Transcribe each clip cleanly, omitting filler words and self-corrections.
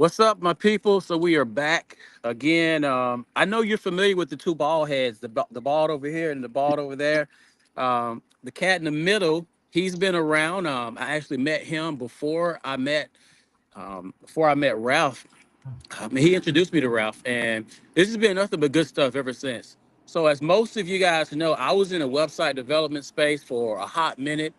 What's up, my people? So we are back again. I know you're familiar with the two bald heads, the bald over here and the bald over there. The cat in the middle, he's been around. I actually met him before I met Ralph. He introduced me to Ralph, and this has been nothing but good stuff ever since. So, as most of you guys know, I was in a website development space for a hot minute.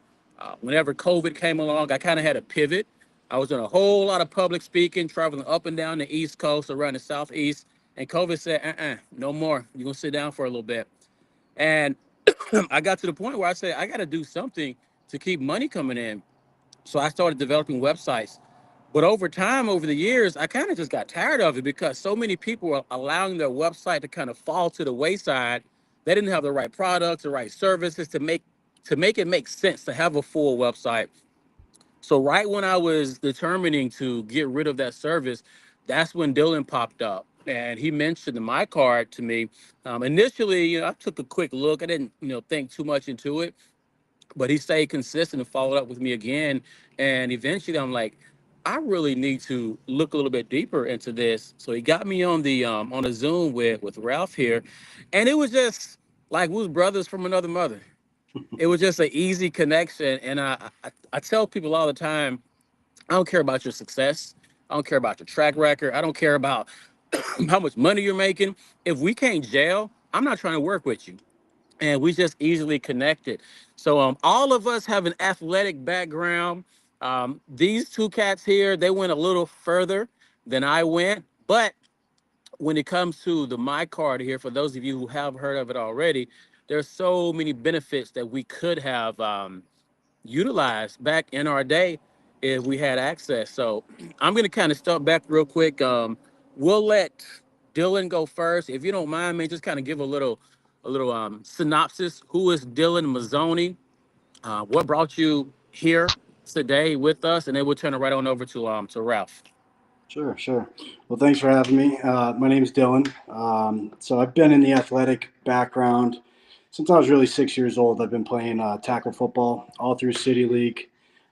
Whenever COVID came along, I kind of had a pivot. I was doing a whole lot of public speaking, traveling up and down the East Coast, around the Southeast, and COVID said, no more. You're going to sit down for a little bit. And I got to the point where I said, I got to do something to keep money coming in. So I started developing websites. But over time, over the years, I kind of just got tired of it because so many people were allowing their website to kind of fall to the wayside. They didn't have the right products, the right services to make it make sense to have a full website. So right when I was determining to get rid of that service, that's when Dillon popped up. And he mentioned the MiCard to me. Initially, I took a quick look. I didn't, think too much into it, but he stayed consistent and followed up with me again. And eventually I'm like, I really need to look a little bit deeper into this. So he got me on a Zoom with Ralph here. And it was just like we was brothers from another mother. It was just an easy connection. And I tell people all the time, I don't care about your success. I don't care about your track record. I don't care about how much money you're making. If we can't gel, I'm not trying to work with you, and we just easily connected. So all of us have an athletic background. These two cats here, they went a little further than I went, but when it comes to the My Card here, for those of you who have heard of it already, there's so many benefits that we could have utilized back in our day if we had access. So I'm going to kind of step back real quick. We'll let Dillon go first. If you don't mind, man, just kind of give a little synopsis. Who is Dillon Mazzoni? What brought you here today with us? And then we'll turn it right on over to Ralph. Sure, sure. Well, thanks for having me. My name is Dylan. So I've been in the athletic background since I was really 6 years old. I've been playing tackle football all through City League.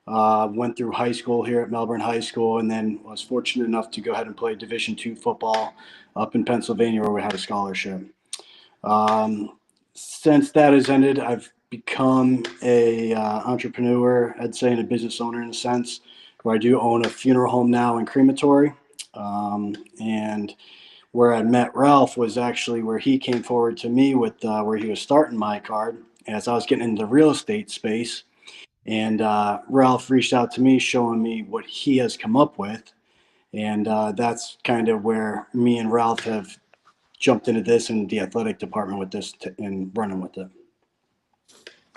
Went through high school here at Melbourne High School, and then was fortunate enough to go ahead and play Division II football up in Pennsylvania, where we had a scholarship. Since that has ended, I've become a entrepreneur, I'd say, and a business owner in a sense, where I do own a funeral home now and crematory. And where I met Ralph was actually where he came forward to me with where he was starting MiCard as I was getting into the real estate space. And Ralph reached out to me, showing me what he has come up with. And that's kind of where me and Ralph have jumped into this and the athletic department with this and running with it.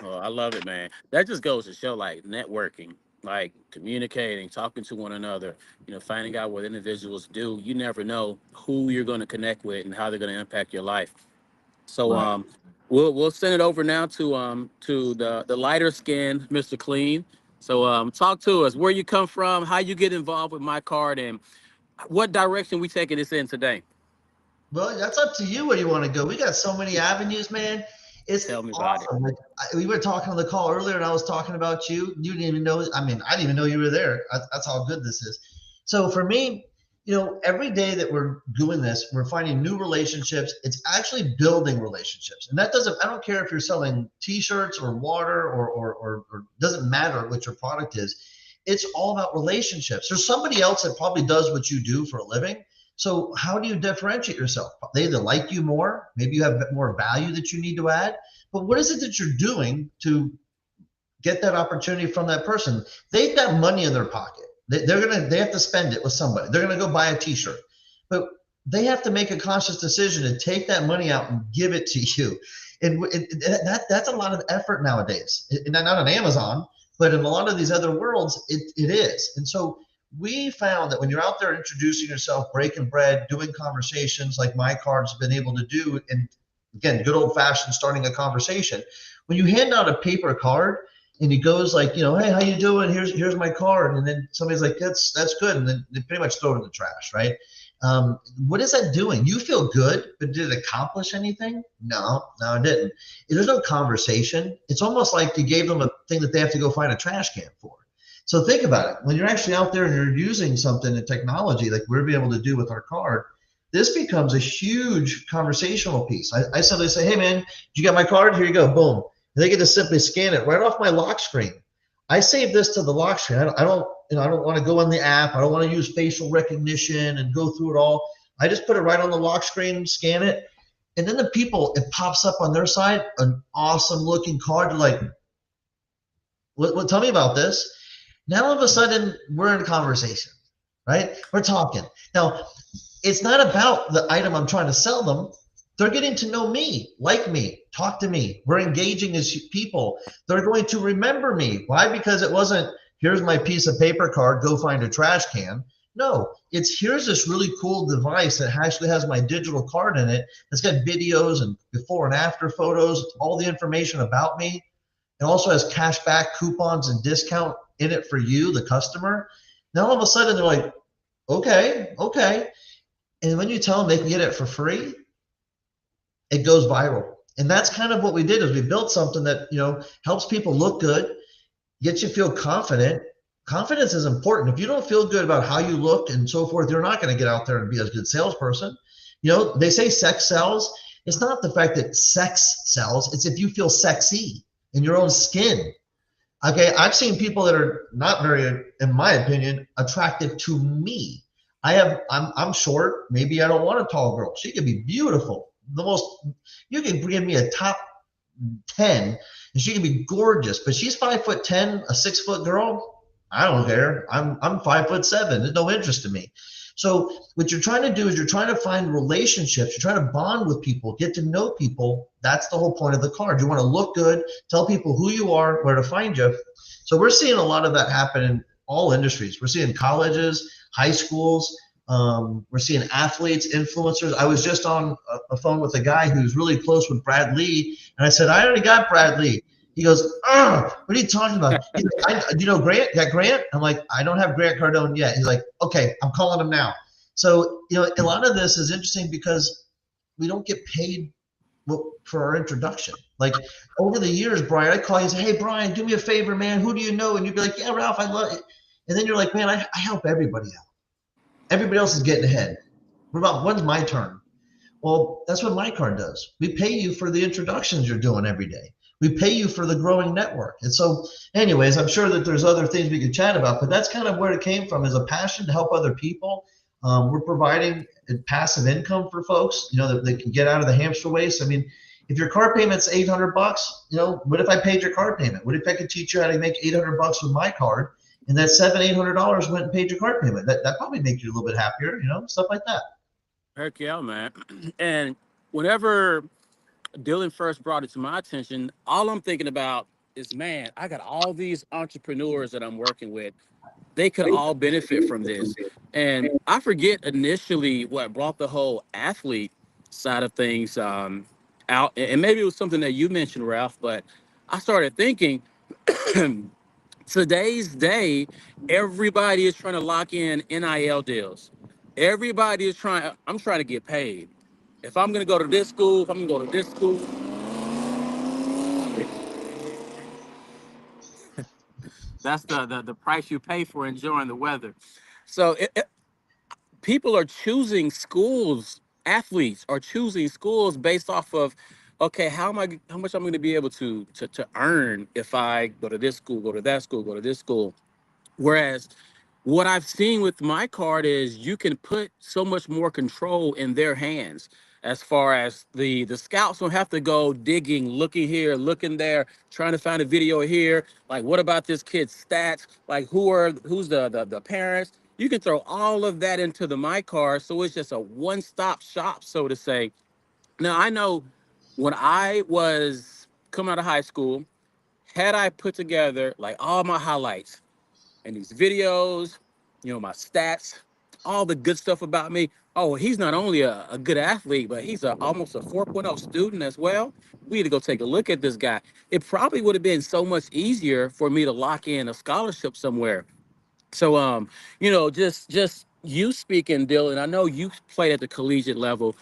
Oh, I love it, man. That just goes to show like networking, like communicating, talking to one another, finding out what individuals do. You never know who you're going to connect with and how they're going to impact your life. So Right. we'll send it over now to the lighter skinned Mr. Clean. So talk to us, where you come from, how you get involved with my card, and what direction we taking this in today. Well, that's up to you where you want to go. We got so many avenues, man. It's Tell me about it. awesome. Like, we were talking on the call earlier, and I was talking about you. You didn't even know. I mean, I didn't even know you were there. That's how good this is. So for me, every day that we're doing this, we're finding new relationships. It's actually building relationships, and that doesn't. I don't care if you're selling T-shirts or water or doesn't matter what your product is. It's all about relationships. There's somebody else that probably does what you do for a living. So how do you differentiate yourself? They either like you more, maybe you have more value that you need to add, but what is it that you're doing to get that opportunity from that person? They've got money in their pocket. They have to spend it with somebody. They're gonna go buy a T-shirt, but they have to make a conscious decision to take that money out and give it to you. And that's a lot of effort nowadays. Not on Amazon, but in a lot of these other worlds, it is. And so we found that when you're out there introducing yourself, breaking bread, doing conversations like MiCard's been able to do, and again, good old fashioned starting a conversation. When you hand out a paper card and he goes like, hey, how you doing? Here's my card. And then somebody's like, that's good. And then they pretty much throw it in the trash, right? What is that doing? You feel good, but did it accomplish anything? No, it didn't. There's no conversation. It's almost like you gave them a thing that they have to go find a trash can for. So think about it. When you're actually out there and you're using something in technology like we're able to do with our card, this becomes a huge conversational piece. I simply say, hey man, did you get my card? Here you go, boom. And they can just simply scan it right off my lock screen. I save this to the lock screen. I don't want to go on the app. I don't want to use facial recognition and go through it all. I just put it right on the lock screen, scan it, and then the people, it pops up on their side, an awesome looking card. They're like, what, tell me about this. Now all of a sudden we're in a conversation, right? We're talking. Now, it's not about the item I'm trying to sell them. They're getting to know me, like me, talk to me. We're engaging as people. They're going to remember me. Why? Because it wasn't, here's my piece of paper card, go find a trash can. No, it's here's this really cool device that actually has my digital card in it. It's got videos and before and after photos, all the information about me. It also has cash back coupons and discount in it for you, the customer. Now all of a sudden they're like, okay. And when you tell them they can get it for free, it goes viral. And that's kind of what we did is we built something that, helps people look good, gets you feel confident. Confidence is important. If you don't feel good about how you look and so forth, you're not going to get out there and be a good salesperson. They say sex sells. It's not the fact that sex sells. It's if you feel sexy in your own skin. Okay, I've seen people that are not very, in my opinion, attractive to me. I'm short. Maybe I don't want a tall girl. She could be beautiful. You can give me a top 10 and she can be gorgeous, but she's 5'10", a 6 foot girl. I don't care. I'm 5'7". There's no interest in me. So what you're trying to do is you're trying to find relationships. You're trying to bond with people, get to know people. That's the whole point of the card. You want to look good, tell people who you are, where to find you. So we're seeing a lot of that happen in all industries. We're seeing colleges, high schools. We're seeing athletes, influencers. I was just on a phone with a guy who's really close with Brad Lee, and I said, I already got Brad Lee. He goes, what are you talking about? He's like, do you know Grant? Got Grant? I'm like, I don't have Grant Cardone yet. He's like, okay, I'm calling him now. So, a lot of this is interesting because we don't get paid for our introduction. Like over the years, Brian, I call you and say, hey, Brian, do me a favor, man. Who do you know? And you'd be like, yeah, Ralph, I love it. And then you're like, man, I help everybody out. Everybody else is getting ahead. When's my turn? Well, that's what MiCard does. We pay you for the introductions you're doing every day. We pay you for the growing network. And so anyways, I'm sure that there's other things we could chat about, but that's kind of where it came from, is a passion to help other people. We're providing a passive income for folks, that they can get out of the hamster race. I mean, if your car payment's $800, what if I paid your car payment? What if I could teach you how to make $800 with my card? And that $700-800 went and paid your car payment. That probably make you a little bit happier, stuff like that. Heck yeah, man. And whenever Dillon first brought it to my attention, all I'm thinking about is, man, I got all these entrepreneurs that I'm working with. They could all benefit from this. And I forget initially what brought the whole athlete side of things out. And maybe it was something that you mentioned, Ralph, but I started thinking, today's day, everybody is trying to lock in NIL deals. Everybody is I'm trying to get paid. If I'm going to go to this school, if I'm going to go to this school, that's the price you pay for enjoying the weather. So people are choosing schools, athletes are choosing schools based off of, okay, how much I'm going to be able to earn if I go to this school, go to that school, go to this school. Whereas what I've seen with MiCard is you can put so much more control in their hands, as far as the scouts don't have to go digging, looking here, looking there, trying to find a video here. Like, what about this kid's stats? Like, who's the parents? You can throw all of that into the MiCard, so it's just a one-stop shop, so to say. Now, I know when I was coming out of high school, had I put together like all my highlights and these videos, my stats, all the good stuff about me. Oh, he's not only a good athlete, but he's almost a 4.0 student as well. We need to go take a look at this guy. It probably would have been so much easier for me to lock in a scholarship somewhere. So, just you speaking, Dylan, I know you played at the collegiate level.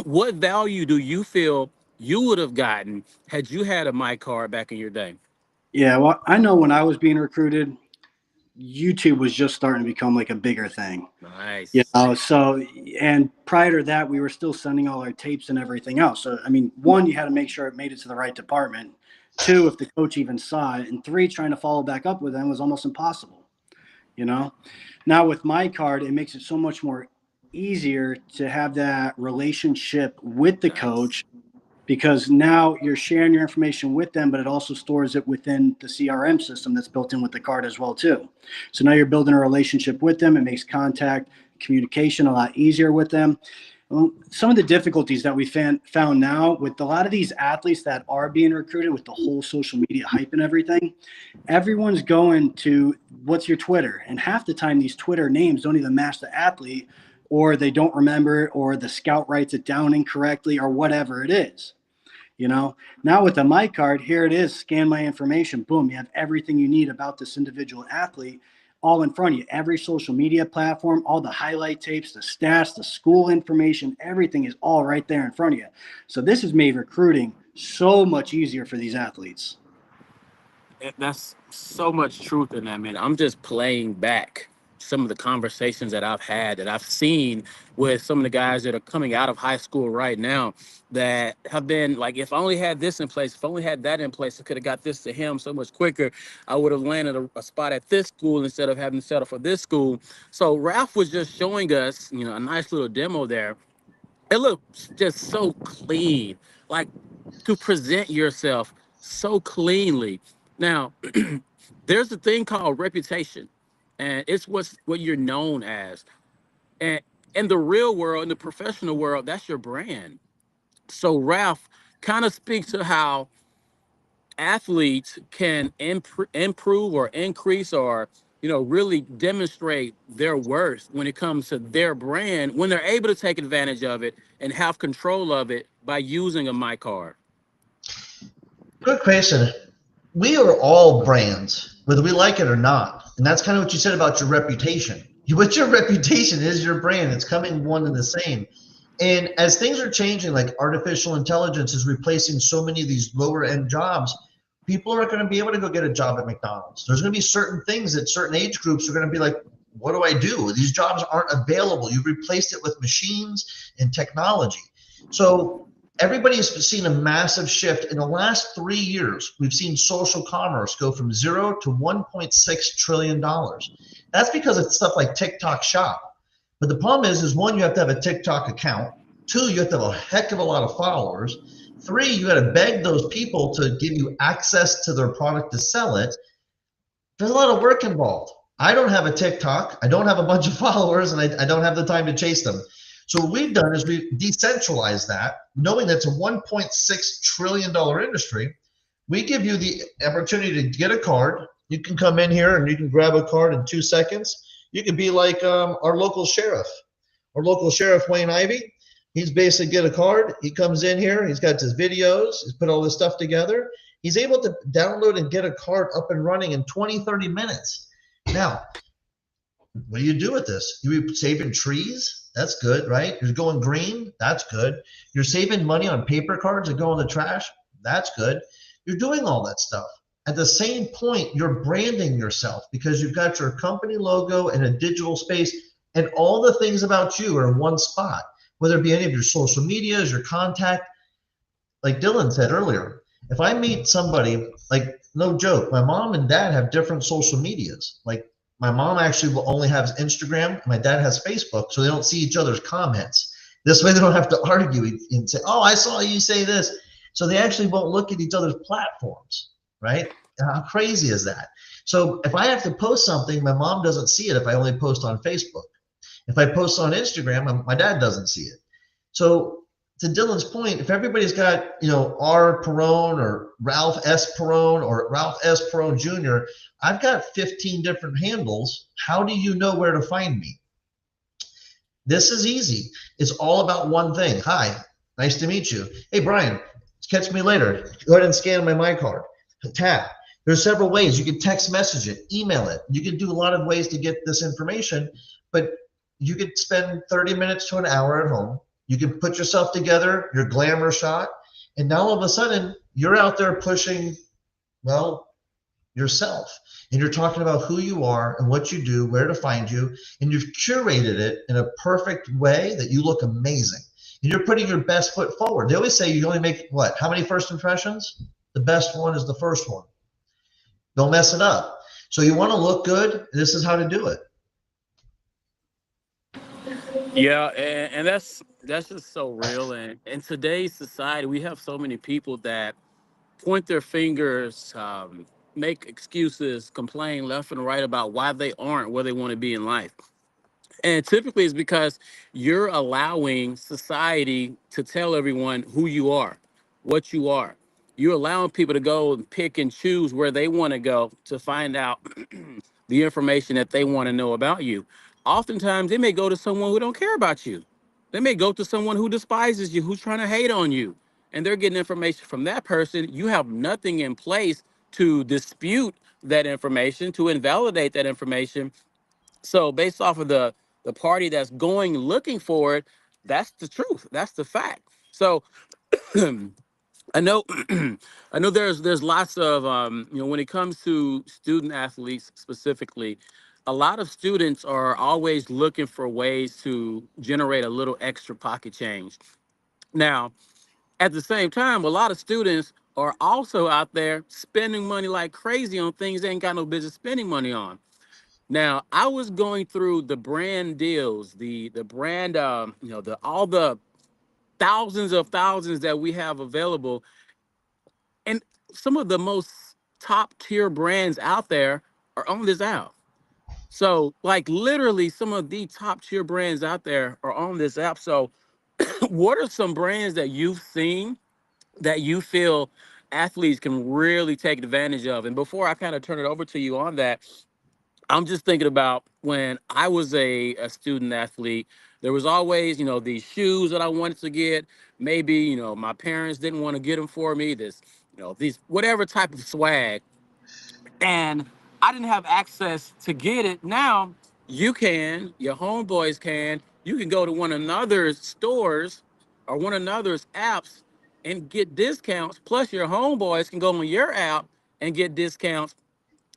What value do you feel you would have gotten had you had a MiCard back in your day? Yeah, well, I know when I was being recruited, YouTube was just starting to become like a bigger thing. Nice. So, and prior to that, we were still sending all our tapes and everything else. So, I mean, one, you had to make sure it made it to the right department. Two, if the coach even saw it. And three, trying to follow back up with them was almost impossible. Now with MiCard, it makes it so much more easier to have that relationship with the coach, because now you're sharing your information with them, but it also stores it within the CRM system that's built in with the card as well too. So now you're building a relationship with them. It makes contact, communication a lot easier with them. Some of the difficulties that we found now with a lot of these athletes that are being recruited with the whole social media hype and everything, everyone's going to what's your Twitter, and half the time these Twitter names don't even match the athlete, or they don't remember, or the scout writes it down incorrectly, or whatever it is. Now with the MiCard, here it is, scan my information, boom, you have everything you need about this individual athlete all in front of you. Every social media platform, all the highlight tapes, the stats, the school information, everything is all right there in front of you. So this has made recruiting so much easier for these athletes. That's so much truth in that, man. I'm just playing back some of the conversations that I've had, that I've seen with some of the guys that are coming out of high school right now, that have been like, if I only had this in place, if I only had that in place, I could have got this to him so much quicker. I would have landed a spot at this school instead of having to settle for this school. So Ralph was just showing us, a nice little demo there. It looks just so clean, like to present yourself so cleanly. Now, there's a thing called reputation, and it's what you're known as. And in the real world, in the professional world, that's your brand. So Ralph kind of speaks to how athletes can improve or increase, or really demonstrate their worth when it comes to their brand, when they're able to take advantage of it and have control of it by using a MiCard. Good question. We are all brands, whether we like it or not. And that's kind of what you said about your reputation. What your reputation is, your brand. It's coming one and the same. And as things are changing, like artificial intelligence is replacing so many of these lower end jobs, people aren't going to be able to go get a job at McDonald's. There's going to be certain things that certain age groups are going to be like, what do I do? These jobs aren't available. You've replaced it with machines and technology. So everybody has seen a massive shift. In the last 3 years, we've seen social commerce go from 0 to $1.6 trillion. That's because of stuff like TikTok Shop. But the problem is one, you have to have a TikTok account. 2, you have to have a heck of a lot of followers. 3, you got to beg those people to give you access to their product to sell it. There's a lot of work involved. I don't have a TikTok. I don't have a bunch of followers, and I don't have the time to chase them. So what we've done is we decentralized that, knowing that's a $1.6 trillion industry. We give you the opportunity to get a card. You can come in here and you can grab a card in 2 seconds. You could be like our local sheriff. Our local sheriff, Wayne Ivey. He's basically get a card. He comes in here. He's got his videos. He's put all this stuff together. He's able to download and get a card up and running in 20, 30 minutes. Now, what do you do with this? You're saving trees. That's good, right? You're going green. That's good. You're saving money on paper cards that go in the trash. That's good. You're doing all that stuff. At the same point, you're branding yourself because you've got your company logo in a digital space, and all the things about you are in one spot, whether it be any of your social medias, your contact. Like Dillon said earlier, if I meet somebody, like no joke, my mom and dad have different social medias. Like my mom actually will only have Instagram. My dad has Facebook, so they don't see each other's comments. This way they don't have to argue and say, oh, I saw you say this. So they actually won't look at each other's platforms, right? How crazy is that? So if I have to post something, my mom doesn't see it if I only post on Facebook. If I post on Instagram, my dad doesn't see it. So to Dillon's point, if everybody's got, R Perrone or Ralph S Perrone or Ralph S Perrone Jr., I've got 15 different handles. How do you know where to find me? This is easy. It's all about one thing. Hi, nice to meet you. Hey, Brian, catch me later. Go ahead and scan my MiCard. Tap. There's several ways. You can text message it, email it. You can do a lot of ways to get this information, but you could spend 30 minutes to an hour at home. You can put yourself together, your glamour shot, and now all of a sudden you're out there pushing, well, yourself. And you're talking about who you are and what you do, where to find you, and you've curated it in a perfect way that you look amazing. And you're putting your best foot forward. They always say you only make what? How many first impressions? The best one is the first one. Don't mess it up. So you want to look good. This is how to do it. Yeah, and that's just so real. And in today's society, we have so many people that point their fingers, make excuses, complain left and right about why they aren't where they want to be in life. And typically it's because you're allowing society to tell everyone who you are, what you are. You're allowing people to go and pick and choose where they want to go to find out the information that they want to know about you. Oftentimes they may go to someone who don't care about you. They may go to someone who despises you, who's trying to hate on you. And they're getting information from that person. You have nothing in place to dispute that information, to invalidate that information. So based off of the party that's going looking for it, that's the truth. That's the fact. So I know I know there's lots of when it comes to student athletes specifically, a lot of students are always looking for ways to generate a little extra pocket change. Now, at the same time, a lot of students are also out there spending money like crazy on things they ain't got no business spending money on. Now, I was going through the brand deals, the brand, the all the thousands of thousands that we have available, and some of the most top tier brands out there are on this app. So, like literally, some of the top tier brands out there are on this app. So, what are some brands that you've seen that you feel athletes can really take advantage of? And before I kind of turn it over to you on that, I'm just thinking about when I was a student athlete, there was always, these shoes that I wanted to get. Maybe, my parents didn't want to get them for me, these whatever type of swag. And I didn't have access to get it. Now you can, your homeboys can, you can go to one another's stores or one another's apps and get discounts. Plus your homeboys can go on your app and get discounts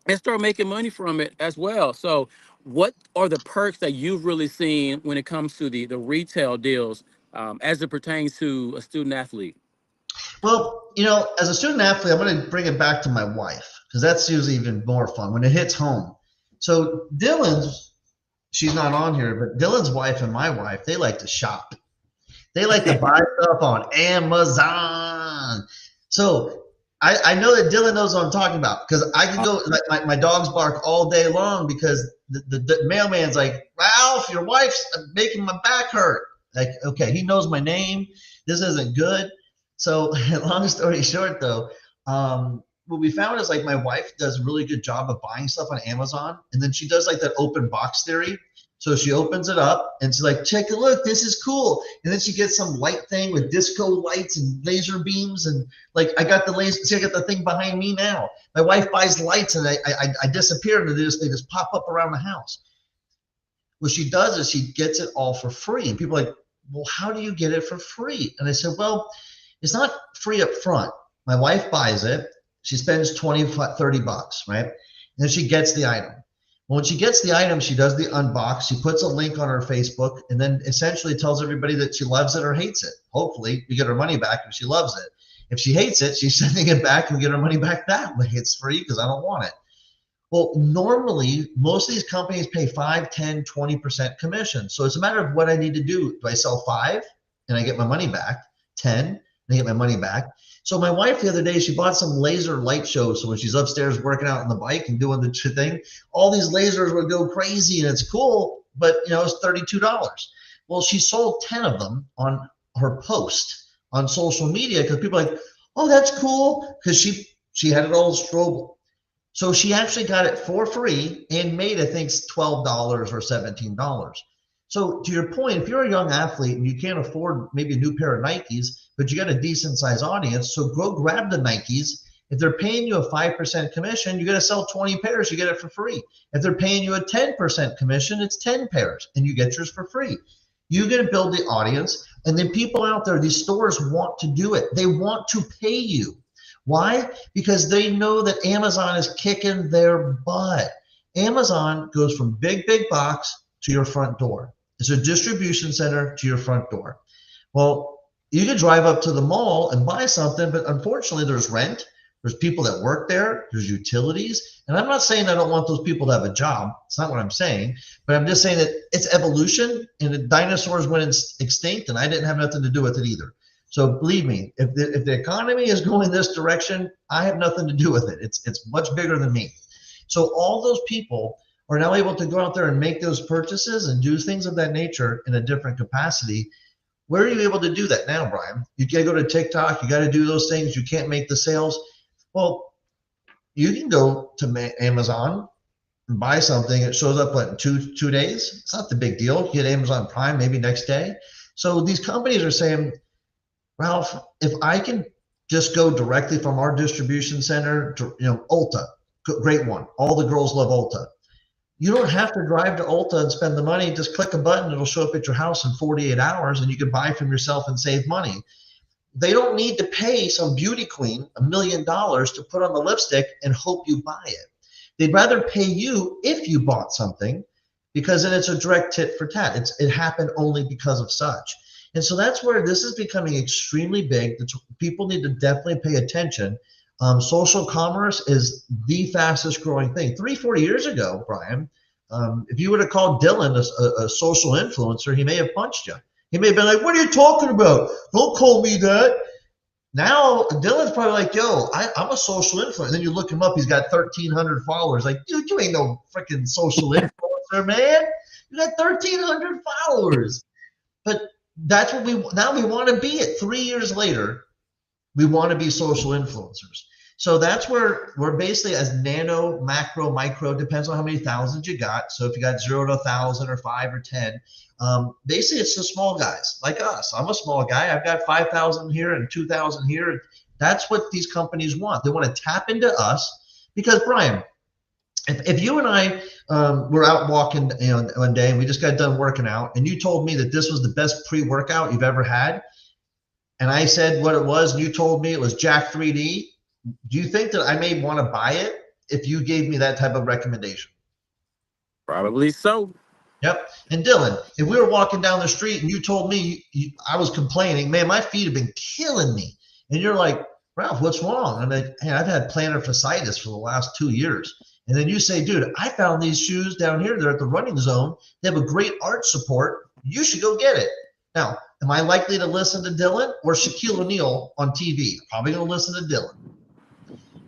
and start making money from it as well. So, what are the perks that you've really seen when it comes to the retail deals as it pertains to a student athlete? Well, as a student athlete, I'm going to bring it back to my wife because that's usually even more fun when it hits home. So she's not on here, but Dylan's wife and my wife, they like to shop. They like to buy stuff on Amazon. So I know that Dillon knows what I'm talking about because I can go, like my dogs bark all day long because the mailman's like, Ralph, your wife's making my back hurt. Like, okay, he knows my name. This isn't good. So long story short, though, what we found is like my wife does a really good job of buying stuff on Amazon, and then she does like that open box theory. So she opens it up and she's like, check a look, this is cool. And then she gets some light thing with disco lights and laser beams. And like, I got the laser, see, I got the thing behind me now. My wife buys lights and I disappear and they just pop up around the house. What she does is she gets it all for free. And people are like, well, how do you get it for free? And I said, well, it's not free up front. My wife buys it. She spends 20, 30 bucks, right? And then she gets the item. When she gets the item, she does the unbox. She puts a link on her Facebook and then essentially tells everybody that she loves it or hates it. Hopefully, we get her money back if she loves it. If she hates it, she's sending it back and we get her money back that way. It's free because I don't want it. Well, normally, most of these companies pay 5, 10, 20% commission. So it's a matter of what I need to do. Do I sell 5 and I get my money back? 10 and I get my money back? So my wife the other day, she bought some laser light shows. So when she's upstairs working out on the bike and doing the thing, all these lasers would go crazy and it's cool, but it's $32. Well, she sold 10 of them on her post on social media because people are like, oh, that's cool, because she had it all strobe. So she actually got it for free and made, I think, $12 or $17. So to your point, if you're a young athlete and you can't afford maybe a new pair of Nikes, but you got a decent size audience, so go grab the Nikes. If they're paying you a 5% commission, you got to sell 20 pairs, you get it for free. If they're paying you a 10% commission, it's 10 pairs and you get yours for free. You got to build the audience, and then people out there, these stores want to do it. They want to pay you. Why? Because they know that Amazon is kicking their butt. Amazon goes from big box to your front door. It's a distribution center to your front door. Well, you can drive up to the mall and buy something, but unfortunately there's rent, there's people that work there, there's utilities. And I'm not saying I don't want those people to have a job. It's not what I'm saying, but I'm just saying that it's evolution, and the dinosaurs went extinct, and I didn't have nothing to do with it either. So believe me, if the economy is going this direction, I have nothing to do with it. It's much bigger than me. So all those people are now able to go out there and make those purchases and do things of that nature in a different capacity. Where are you able to do that now, Brian? You got to go to TikTok. You got to do those things. You can't make the sales. Well, you can go to Amazon and buy something. It shows up in two days. It's not the big deal. You get Amazon Prime maybe next day. So these companies are saying, Ralph, if I can just go directly from our distribution center to, Ulta, great one. All the girls love Ulta. You don't have to drive to Ulta and spend the money. Just click a button. It'll show up at your house in 48 hours, and you can buy from yourself and save money. They don't need to pay some beauty queen $1 million to put on the lipstick and hope you buy it. They'd rather pay you if you bought something, because then it's a direct tit for tat. It happened only because of such. And so that's where this is becoming extremely big. People need to definitely pay attention. Social commerce is the fastest growing thing. 3-4 years ago, Brian, if you would have called Dillon a social influencer, he may have punched you. He may have been like, what are you talking about? Don't call me that. Now, Dillon's probably like, yo, I'm a social influencer. Then you look him up, he's got 1,300 followers. Like, dude, you ain't no freaking social influencer, man. You got 1,300 followers. But that's what we want to be it. 3 years later, we want to be social influencers. So that's where we're basically as nano, macro, micro, depends on how many thousands you got. So if you got 0 to 1,000 or 5 or 10, basically it's the small guys like us. I'm a small guy. I've got 5,000 here and 2,000 here. That's what these companies want. They want to tap into us because, Brian, if you and I were out walking one day and we just got done working out, and you told me that this was the best pre-workout you've ever had, and I said what it was, and you told me it was Jack 3D, do you think that I may want to buy it if you gave me that type of recommendation? Probably so. Yep. And Dillon, if we were walking down the street and you told me I was complaining, man, my feet have been killing me, and you're like, Ralph, what's wrong? I'm like, hey, I've had plantar fasciitis for the last 2 years. And then you say, dude, I found these shoes down here. They're at the Running Zone. They have a great arch support. You should go get it. Now, am I likely to listen to Dillon or Shaquille O'Neal on TV? Probably going to listen to Dillon.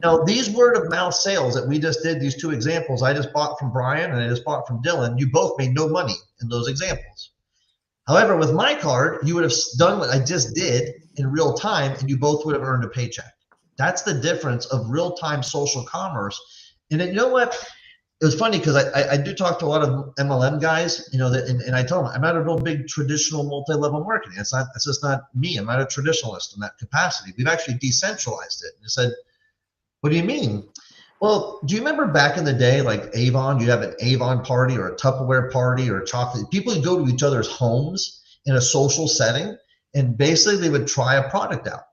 Now, these word of mouth sales that we just did, these two examples, I just bought from Brian and I just bought from Dillon. You both made no money in those examples. However, with MiCard, you would have done what I just did in real time, and you both would have earned a paycheck. That's the difference of real-time social commerce. And then, you know what? It was funny because I do talk to a lot of MLM guys, and I tell them I'm not a real big traditional multi-level marketing. It's just not me. I'm not a traditionalist in that capacity. We've actually decentralized it. And I said, what do you mean? Well, do you remember back in the day, like Avon, you'd have an Avon party or a Tupperware party or a chocolate. People would go to each other's homes in a social setting, and basically they would try a product out.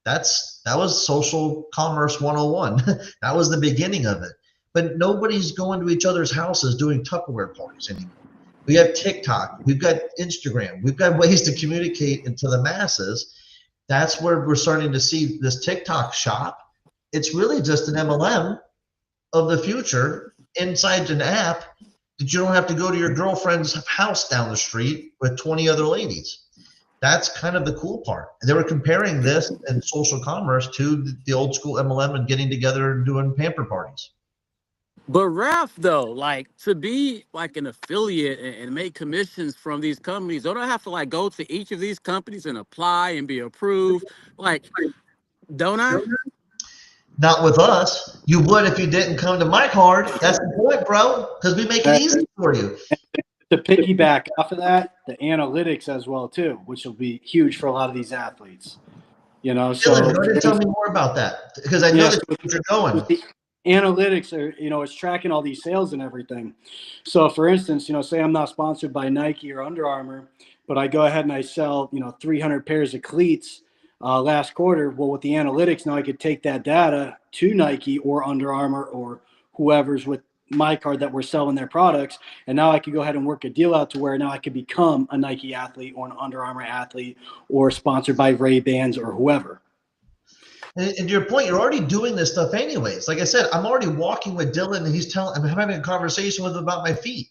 That was social commerce 101. That was the beginning of it. But nobody's going to each other's houses doing Tupperware parties anymore. We have TikTok. We've got Instagram. We've got ways to communicate into the masses. That's where we're starting to see this TikTok shop. It's really just an MLM of the future inside an app that you don't have to go to your girlfriend's house down the street with 20 other ladies. That's kind of the cool part. And they were comparing this and social commerce to the old school MLM and getting together and doing pamper parties. But Ralph, though, like to be like an affiliate and make commissions from these companies, don't I have to like go to each of these companies and apply and be approved? Like, don't I? Not with us. You would if you didn't come to MiCard. That's the point, bro, because we make it easy for you. To piggyback off of that, the analytics as well too, which will be huge for a lot of these athletes. So Dylan, go ahead and tell me more about that, because I know that's where you're going. The analytics are, it's tracking all these sales and everything. So for instance, say I'm not sponsored by Nike or Under Armour, but I go ahead and I sell, 300 pairs of cleats last quarter. Well, with the analytics, now I could take that data to Nike or Under Armour or whoever's with MiCard that we're selling their products. And now I could go ahead and work a deal out to where now I could become a Nike athlete or an Under Armour athlete or sponsored by Ray-Bans or whoever. And to your point, you're already doing this stuff anyways. Like I said, I'm already walking with Dillon and I'm having a conversation with him about my feet.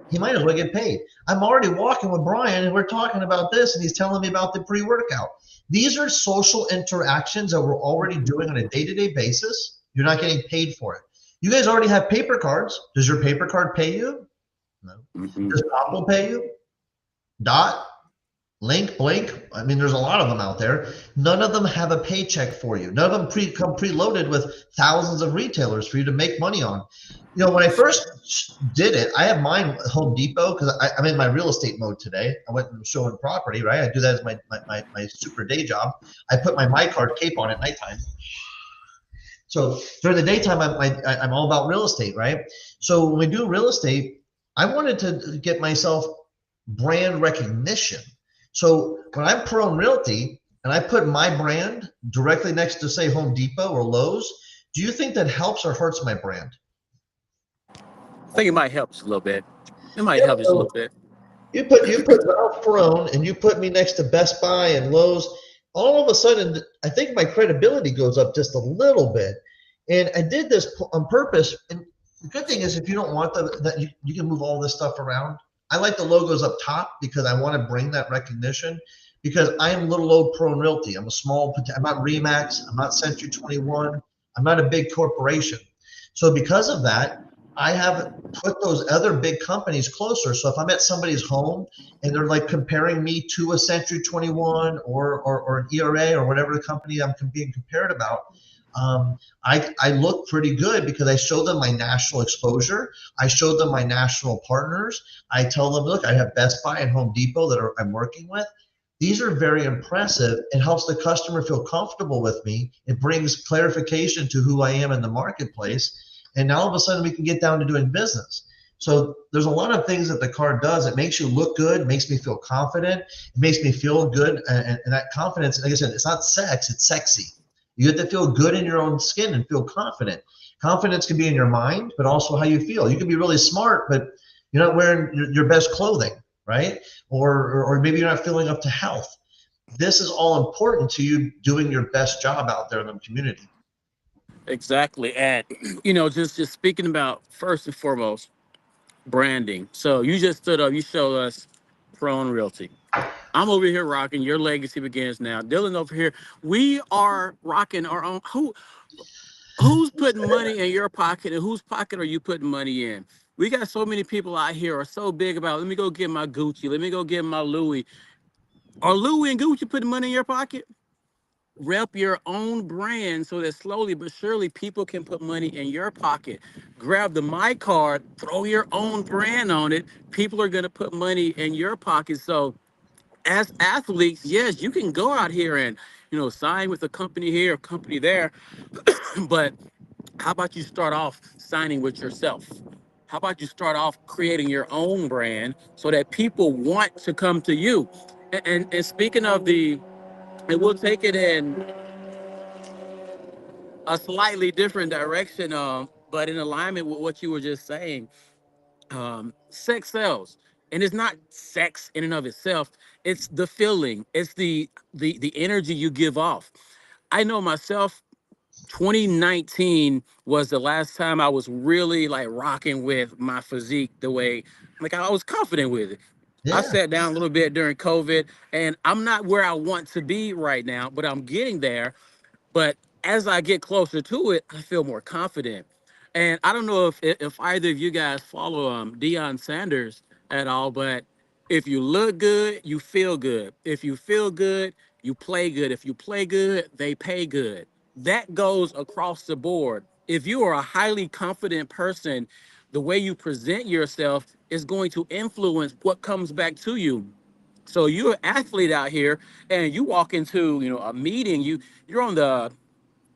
He might as well get paid. I'm already walking with Brian and we're talking about this and he's telling me about the pre-workout. These are social interactions that we're already doing on a day-to-day basis. You're not getting paid for it. You guys already have paper cards. Does your paper card pay you? No. Does Apple pay you? Dot? Link, Blink, I mean, there's a lot of them out there. None of them have a paycheck for you. None of them come preloaded with thousands of retailers for you to make money on. You know, when I first did it, I have mine at Home Depot because I'm in my real estate mode today. I went and showing property, right? I do that as my super day job. I put my MiCard cape on at nighttime. So during the daytime, I'm all about real estate, right? So when we do real estate, I wanted to get myself brand recognition. So when I'm Perrone Realty and I put my brand directly next to, say, Home Depot or Lowe's, do you think that helps or hurts my brand? I think it might help just a little bit. It might help just a little bit. You put Ralph Perrone and you put me next to Best Buy and Lowe's, all of a sudden, I think my credibility goes up just a little bit. And I did this on purpose. And the good thing is if you don't want that, you can move all this stuff around. I like the logos up top because I want to bring that recognition because I am little old Perrone Realty. I'm not Remax. I'm not Century 21. I'm not a big corporation. So because of that, I have put those other big companies closer. So if I'm at somebody's home and they're like comparing me to a Century 21 or an ERA or whatever the company I'm being compared about, I look pretty good because I show them my national exposure. I show them my national partners. I tell them, look, I have Best Buy and Home Depot that I'm working with. These are very impressive. It helps the customer feel comfortable with me. It brings clarification to who I am in the marketplace. And now all of a sudden we can get down to doing business. So there's a lot of things that the card does. It makes you look good, makes me feel confident. It makes me feel good. And that confidence, like I said, it's not sex, it's sexy. You have to feel good in your own skin and feel confident. Confidence can be in your mind, but also how you feel. You can be really smart, but you're not wearing your best clothing, right? Or maybe you're not feeling up to health. This is all important to you doing your best job out there in the community. Exactly. And, you know, just speaking about first and foremost, branding. So you just stood up, you showed us Perrone Realty. I'm over here rocking Your Legacy Begins Now. Dylan over here. We are rocking our own. Who's putting money in your pocket and whose pocket are you putting money in? We got so many people out here are so big about, let me go get my Gucci. Let me go get my Louis. Are Louis and Gucci putting money in your pocket? Rep your own brand so that slowly but surely people can put money in your pocket. Grab the MiCard, throw your own brand on it. People are going to put money in your pocket. So as athletes, yes, you can go out here and, you know, sign with a company here, a company there. But how about you start off signing with yourself? How about you start off creating your own brand so that people want to come to you? And speaking of and we'll take it in a slightly different direction, but in alignment with what you were just saying. Sex sells, and it's not sex in and of itself. It's the feeling. It's the energy you give off. I know myself. 2019 was the last time I was really like rocking with my physique the way, like I was confident with it. I Yeah. sat down a little bit during COVID, and I'm not where I want to be right now, but I'm getting there. But as I get closer to it, I feel more confident. And I don't know if either of you guys follow Deion Sanders at all, but if you look good, you feel good. If you feel good, you play good. If you play good, they pay good. That goes across the board. If you are a highly confident person, the way you present yourself is going to influence what comes back to you. So you're an athlete out here and you walk into, you know, a meeting, you're on the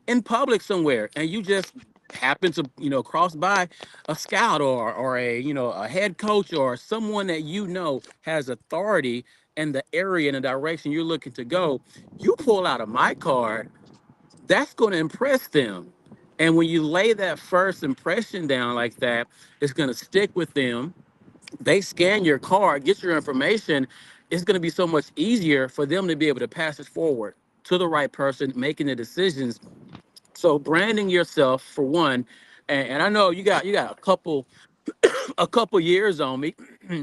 in public somewhere and you just happen to cross by a scout or a a head coach or someone that has authority in the area and the direction you're looking to go, you pull out a my card, that's going to impress them. And when you lay that first impression down like that, it's going to stick with them. They scan your card, get your information. It's going to be so much easier for them to be able to pass it forward to the right person making the decisions. So branding yourself for one, and I know you got a couple years on me,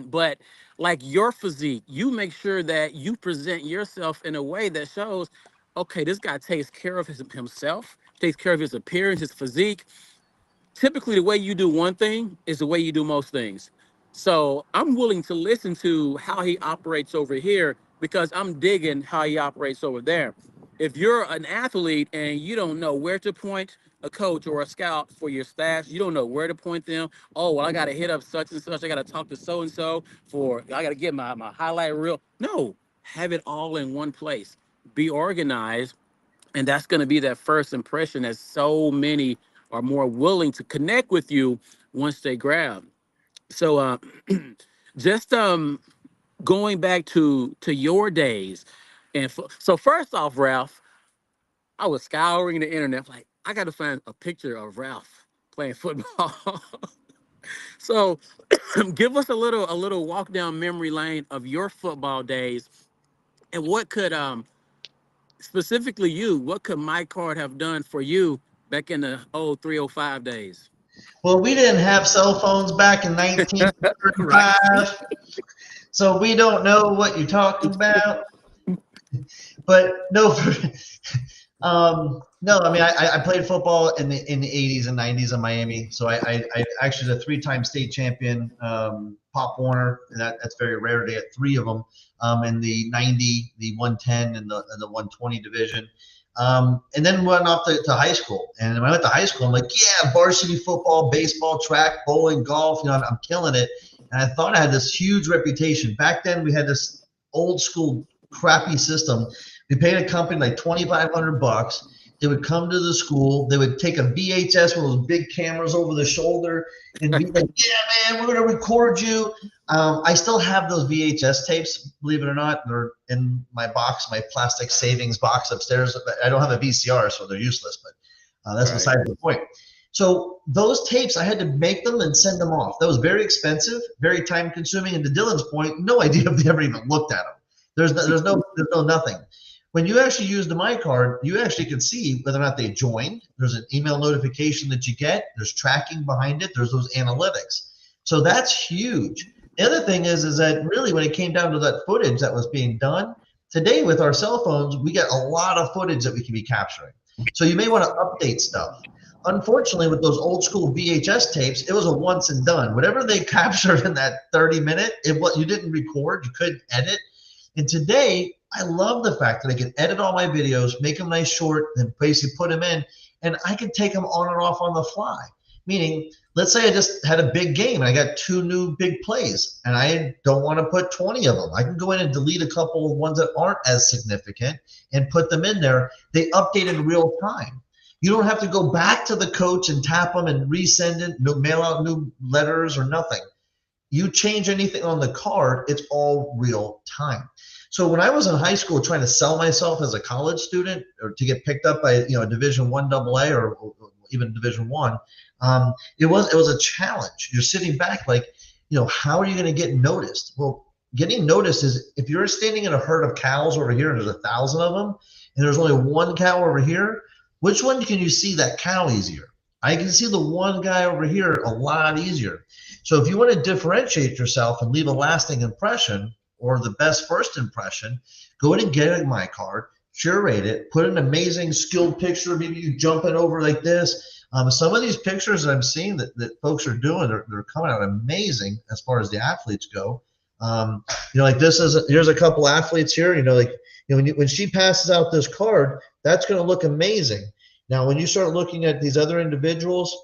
but like your physique, you make sure that you present yourself in a way that shows, okay, this guy takes care of himself, takes care of his appearance, his physique. Typically, the way you do one thing is the way you do most things. So I'm willing to listen to how he operates over here because I'm digging how he operates over there. If you're an athlete and you don't know where to point a coach or a scout for your stats, you don't know where to point them. Oh, well, I got to hit up such and such. I got to talk to so and so I got to get my highlight reel. No, have it all in one place. Be organized, and that's going to be that first impression that so many are more willing to connect with you once they grab. So just going back to your days, and so first off, Ralph, I was scouring the internet like I got to find a picture of Ralph playing football. So give us a little walk down memory lane of your football days, and what could specifically you, what could my card have done for you back in the old 305 days? Well, we didn't have cell phones back in Right. 1935, so we don't know what you're talking about. But no, no. I mean, I played football in the 80s and 90s in Miami. So I actually a 3-time state champion, Pop Warner, and that's very rare to get 3 of them. In the 90, the 110, and the 120 division. And then went off to high school. And when I went to high school, I'm like, yeah, varsity football, baseball, track, bowling, golf. I'm killing it. And I thought I had this huge reputation. Back then, we had this old school crappy system. We paid a company like $2,500. They would come to the school. They would take a VHS with those big cameras over the shoulder and be like, yeah, man, we're going to record you. I still have those VHS tapes, believe it or not. They're in my box, my plastic savings box upstairs. I don't have a VCR, so they're useless, but that's Right. beside the point. So those tapes, I had to make them and send them off. That was very expensive, very time consuming. And to Dylan's point, no idea if they ever even looked at them. There's no nothing. When you actually use the MiCard, you actually can see whether or not they joined. There's an email notification that you get. There's tracking behind it. There's those analytics. So that's huge. The other thing is that really when it came down to that footage that was being done, today with our cell phones, we get a lot of footage that we can be capturing. So you may want to update stuff. Unfortunately, with those old school VHS tapes, it was a once and done. Whatever they captured in that 30-minute, you didn't record, you couldn't edit. And today, I love the fact that I can edit all my videos, make them nice short, and basically put them in, and I can take them on and off on the fly. Meaning, let's say I just had a big game and I got 2 new big plays, and I don't want to put 20 of them. I can go in and delete a couple of ones that aren't as significant and put them in there. They update in real time. You don't have to go back to the coach and tap them and resend it, mail out new letters or nothing. You change anything on the card, it's all real time. So when I was in high school trying to sell myself as a college student or to get picked up by a Division I AA or even Division I, it was a challenge. You're sitting back like, how are you going to get noticed? Well, getting noticed is if you're standing in a herd of cows over here and there's 1,000 of them and there's only one cow over here, which one can you see that cow easier? I can see the one guy over here a lot easier. So if you want to differentiate yourself and leave a lasting impression or the best first impression, go in and get a MiCard, curate it, put an amazing skilled picture, maybe you jumping over like this. Some of these pictures that I'm seeing that folks are doing, they're coming out amazing as far as the athletes go. Like here's a couple athletes here, when she passes out this card, that's going to look amazing. Now, when you start looking at these other individuals,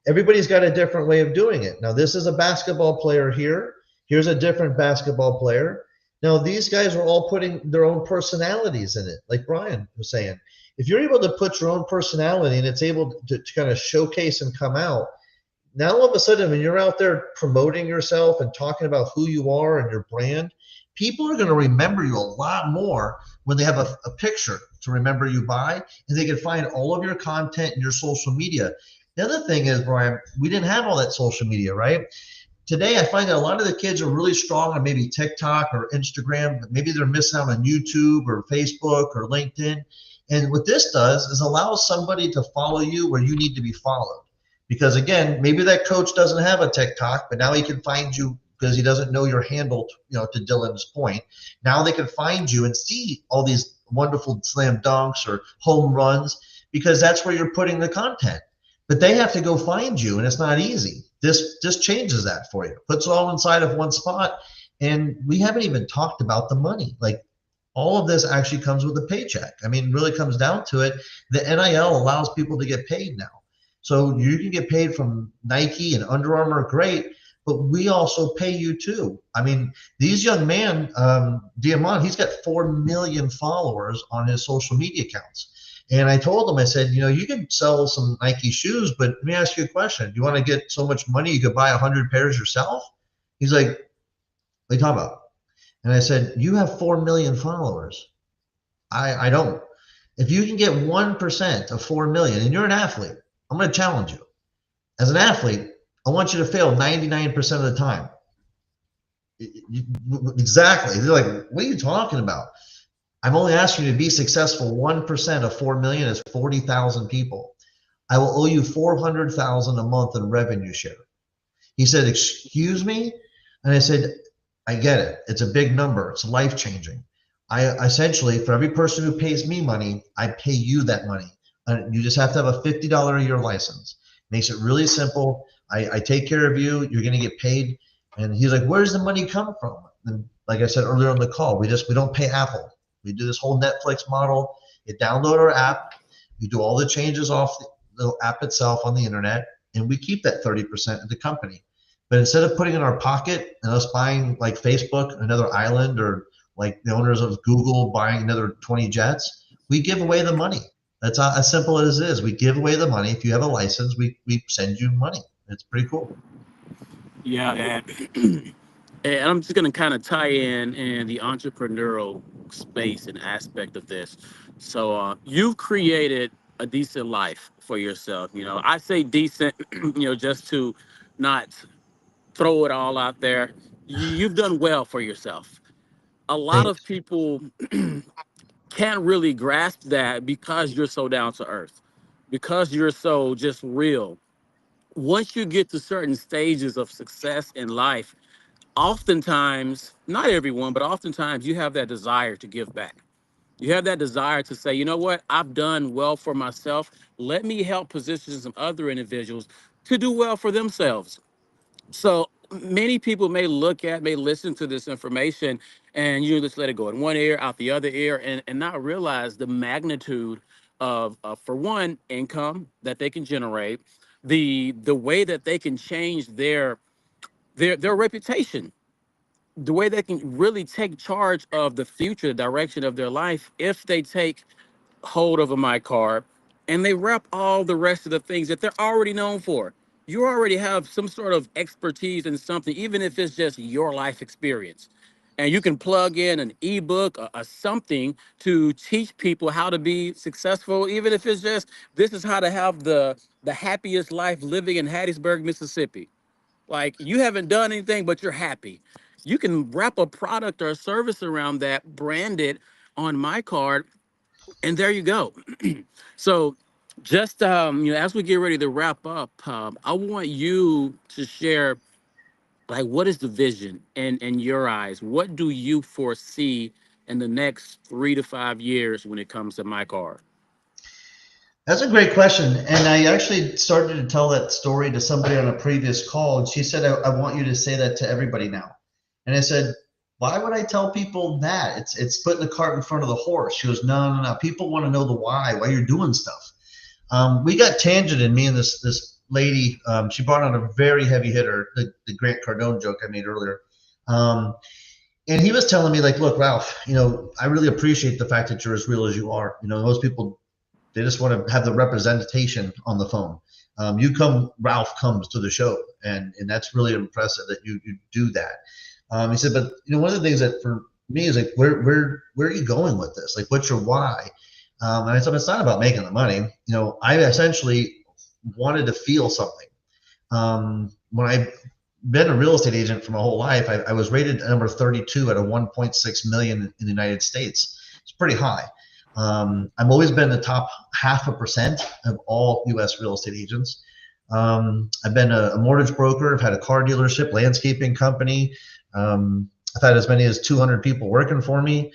everybody's got a different way of doing it. Now, this is a basketball player here. Here's a different basketball player. Now, these guys are all putting their own personalities in it, like Brian was saying. if you're able to put your own personality and it's able to kind of showcase and come out, now all of a sudden when you're out there promoting yourself and talking about who you are and your brand, people are going to remember you a lot more when they have a picture to remember you by, and they can find all of your content in your social media. The other thing is, Brian, we didn't have all that social media, right? Today, I find that a lot of the kids are really strong on maybe TikTok or Instagram, but maybe they're missing out on YouTube or Facebook or LinkedIn. And what this does is allows somebody to follow you where you need to be followed. Because again, maybe that coach doesn't have a TikTok, but now he can find you because he doesn't know your handle, to Dillon's point. Now they can find you and see all these wonderful slam dunks or home runs because that's where you're putting the content. But they have to go find you, and it's not easy. This changes that for you, puts it all inside of one spot. And we haven't even talked about the money. Like, all of this actually comes with a paycheck. I mean, really comes down to it. The NIL allows people to get paid now. So you can get paid from Nike and Under Armour, great, but we also pay you too. I mean, these young men, Diamond, he's got 4 million followers on his social media accounts. And I told him, I said, you can sell some Nike shoes, but let me ask you a question. Do you want to get so much money you could buy 100 pairs yourself? He's like, what are you talking about? And I said, you have 4 million followers. I don't. If you can get 1% of 4 million, and you're an athlete, I'm going to challenge you. As an athlete, I want you to fail 99% of the time. Exactly. They're like, what are you talking about? I'm only asking you to be successful. 1% of 4 million is 40,000 people. I will owe you 400,000 a month in revenue share. He said, excuse me? And I said, I get it. It's a big number. It's life-changing. I essentially, for every person who pays me money, I pay you that money. You just have to have a $50 a year license. Makes it really simple. I take care of you. You're going to get paid. And he's like, where's the money come from? And like I said earlier on the call, we don't pay Apple. We do this whole Netflix model. You download our app. You do all the changes off the app itself on the internet, and we keep that 30% of the company. But instead of putting it in our pocket and us buying like Facebook, another island, or like the owners of Google buying another 20 jets, we give away the money. That's as simple as it is. We give away the money. If you have a license, we send you money. It's pretty cool. Yeah, and I'm just going to kind of tie in the entrepreneurial space and aspect of this. So you've created a decent life for yourself. I say decent, just to not throw it all out there. You've done well for yourself. A lot of people can't really grasp that because you're so down to earth, because you're so just real. Once you get to certain stages of success in life, oftentimes, not everyone, but oftentimes you have that desire to give back. You have that desire to say, you know what, I've done well for myself. Let me help position some other individuals to do well for themselves. So many people may listen to this information and you just let it go in one ear, out the other ear, and not realize the magnitude of for one, income that they can generate, the way that they can change their reputation, the way they can really take charge of the future direction of their life if they take hold of a MiCard and they rep all the rest of the things that they're already known for. You already have some sort of expertise in something, even if it's just your life experience. And you can plug in an ebook or something to teach people how to be successful, even if it's just this is how to have the happiest life living in Hattiesburg, Mississippi. Like, you haven't done anything, but you're happy. You can wrap a product or a service around that, brand it on MiCard, and there you go. So just as we get ready to wrap up, I want you to share, like, what is the vision in your eyes? What do you foresee in the next 3 to 5 years when it comes to MiCard? That's a great question. And I actually started to tell that story to somebody on a previous call. And she said, I want you to say that to everybody now. And I said, why would I tell people that? It's putting the cart in front of the horse. She goes, no. People want to know the why you're doing stuff. We got tangented, me and this lady. She brought on a very heavy hitter, the Grant Cardone joke I made earlier. And he was telling me, like, look, Ralph, I really appreciate the fact that you're as real as you are. Most people They just want to have the representation on the phone. Ralph comes to the show, and that's really impressive that you do that. He said, but one of the things that for me is like, where are you going with this? Like, what's your why? And I said, it's not about making the money. I essentially wanted to feel something. When I've been a real estate agent for my whole life, I was rated number 32 out of 1.6 million in the United States. It's pretty high. I've always been the top 0.5% of all U.S. real estate agents. I've been a mortgage broker. I've had a car dealership, landscaping company. I've had as many as 200 people working for me.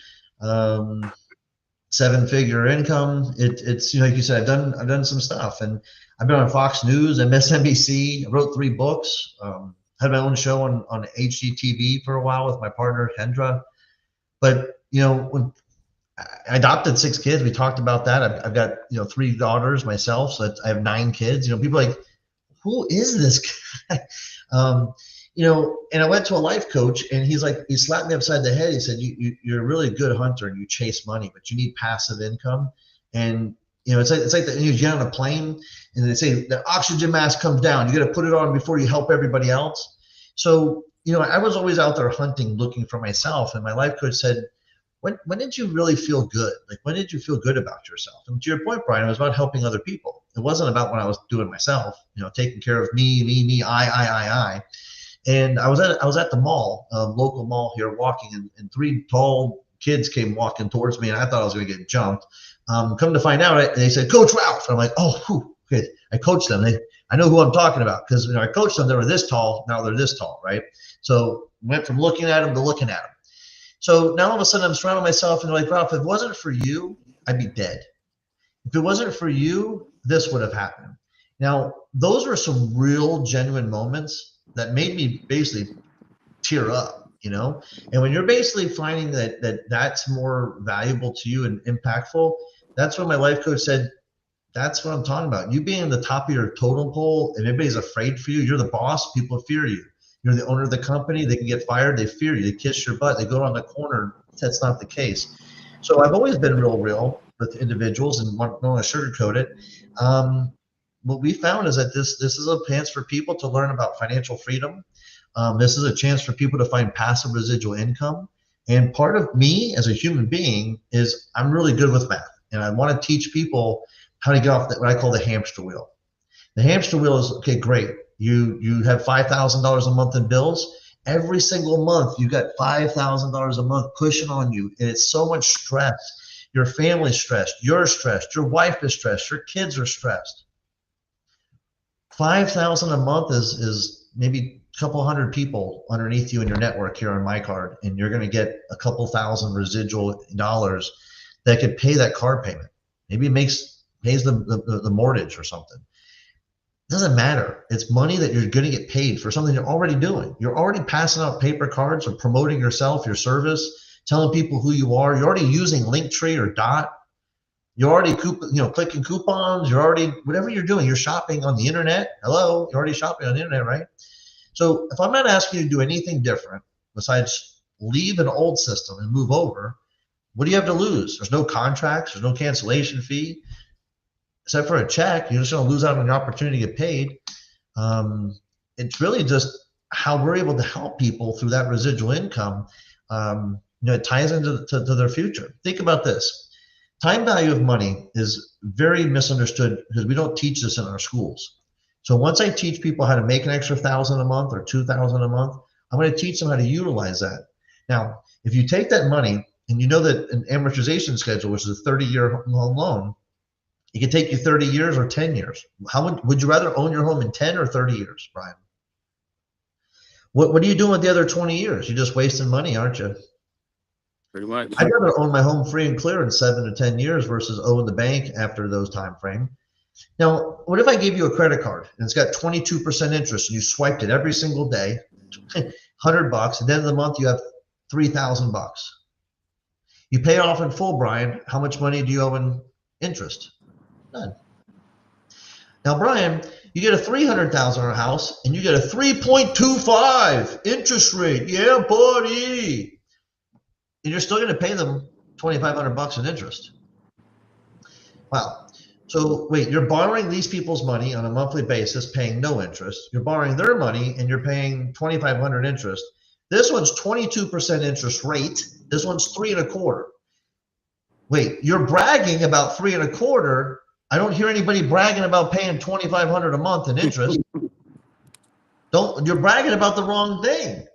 7-figure income. It's like you said, I've done some stuff, and I've been on Fox News, MSNBC. I wrote 3 books. Had my own show on HGTV for a while with my partner Kendra. But when I adopted 6 kids, we talked about that. I've got 3 daughters myself, so I have 9 kids. People are like, who is this guy? And I went to a life coach, and he slapped me upside the head. He said, you're a really good hunter and you chase money, but you need passive income. And it's like you get on a plane and they say the oxygen mask comes down. You got to put it on before you help everybody else. So, I was always out there hunting, looking for myself. And my life coach said, when did you really feel good? Like, when did you feel good about yourself? And to your point, Brian, it was about helping other people. It wasn't about when I was doing myself, taking care of me, I. And I was at the mall, local mall here, walking, and 3 tall kids came walking towards me, and I thought I was going to get jumped. Come to find out, they said, Coach Ralph. And I'm like, oh, whew, good. I coached them. I know who I'm talking about, because I coached them. They were this tall. Now they're this tall, right? So went from looking at them to looking at them. So now all of a sudden I'm surrounding myself, and they're like, Ralph, if it wasn't for you, I'd be dead. If it wasn't for you, this would have happened. Now, those were some real genuine moments that made me basically tear up, and when you're basically finding that's more valuable to you and impactful, that's when my life coach said, that's what I'm talking about. You being the top of your totem pole, and everybody's afraid for you. You're the boss. People fear you. You're the owner of the company. They can get fired. They fear you. They kiss your butt. They go around the corner. That's not the case. So I've always been real with individuals and don't want to sugarcoat it. What we found is that this is a chance for people to learn about financial freedom. This is a chance for people to find passive residual income. And part of me as a human being is I'm really good with math, and I want to teach people how to get off what I call the hamster wheel. The hamster wheel is, okay, great. You have $5,000 a month in bills. Every single month, you got $5,000 a month pushing on you, and it's so much stress. Your family's stressed. You're stressed. Your wife is stressed. Your kids are stressed. $5,000 a month is maybe a couple hundred people underneath you in your network here on MiCard, and you're going to get a couple thousand residual dollars that could pay that car payment. Maybe it pays the mortgage or something. It doesn't matter. It's money that you're going to get paid for something you're already doing. You're already passing out paper cards or promoting yourself, your service, telling people who you are. You're already using Linktree or Dot. You're already clicking coupons. You're already, whatever you're doing, you're shopping on the internet. Hello, you're already shopping on the internet, right? So if I'm not asking you to do anything different besides leave an old system and move over, what do you have to lose? There's no contracts. There's no cancellation fee. Except for a check, you're just going to lose out on an opportunity to get paid. It's really just how we're able to help people through that residual income. It ties into to their future. Think about this. Time value of money is very misunderstood because we don't teach this in our schools. So once I teach people how to make an extra $1,000 a month or $2,000 a month, I'm going to teach them how to utilize that. Now, if you take that money and you know that an amortization schedule, which is a 30-year home loan, it could take you 30 years or 10 years. How would you rather own your home in 10 or 30 years, Brian? What are you doing with the other 20 years? You're just wasting money, aren't you? Pretty much. I'd rather own my home free and clear in 7 to 10 years versus owe the bank after those time frame. Now, what if I gave you a credit card and it's got 22% interest and you swiped it every single day, $100, at the end of the month you have $3,000. You pay it off in full, Brian. How much money do you owe in interest? None. Now, Brian, you get a $300,000 house and you get a 3.25 interest rate. Yeah, buddy. And you're still going to pay them $2,500 in interest. Wow. So wait, you're borrowing these people's money on a monthly basis, paying no interest. You're borrowing their money and you're paying 2,500 interest. This one's 22% interest rate. This one's 3.25. Wait, you're bragging about 3.25. I don't hear anybody bragging about paying 2,500 a month in interest. You're bragging about the wrong thing.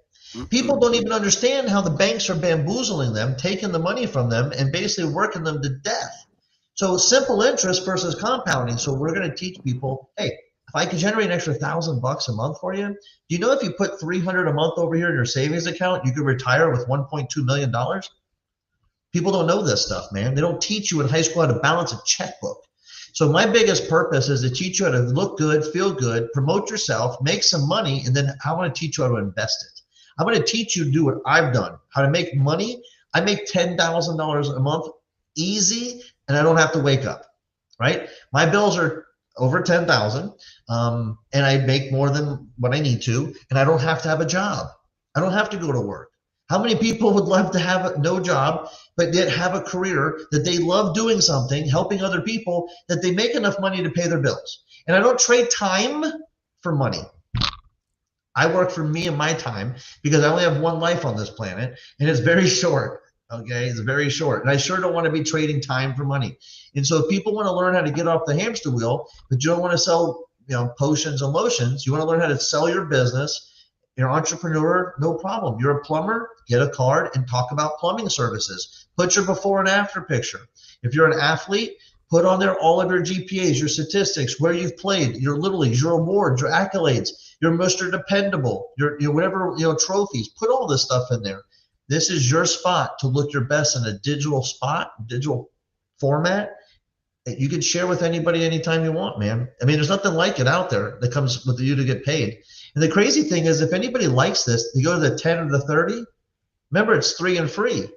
People don't even understand how the banks are bamboozling them, taking the money from them, and basically working them to death. So simple interest versus compounding. So we're going to teach people, hey, if I could generate an extra $1,000 a month for you, do you know if you put 300 a month over here in your savings account, you could retire with $1.2 million? People don't know this stuff, man. They don't teach you in high school how to balance a checkbook. So my biggest purpose is to teach you how to look good, feel good, promote yourself, make some money, and then I want to teach you how to invest it. I'm going to teach you to do what I've done, how to make money. I make $10,000 a month easy, and I don't have to wake up, right? My bills are over 10,000, and I make more than what I need to, and I don't have to have a job. I don't have to go to work. How many people would love to have no job, but yet have a career that they love doing something, helping other people, that they make enough money to pay their bills? And I don't trade time for money. I work for me and my time because I only have one life on this planet, and it's very short. Okay, it's very short, and I sure don't want to be trading time for money. And so if people want to learn how to get off the hamster wheel, but you don't want to sell, potions and lotions, you want to learn how to sell your business. You're an entrepreneur, no problem. You're a plumber, get a card and talk about plumbing services. Put your before and after picture. If you're an athlete, put on there all of your GPAs, your statistics, where you've played, your little leagues, your awards, your accolades, your Mr. Dependable, your whatever, trophies. Put all this stuff in there. This is your spot to look your best in a digital format that you can share with anybody anytime you want, man. I mean, there's nothing like it out there that comes with you to get paid. And the crazy thing is, if anybody likes this, they go to the 10 or the 30. Remember, it's 3 and free.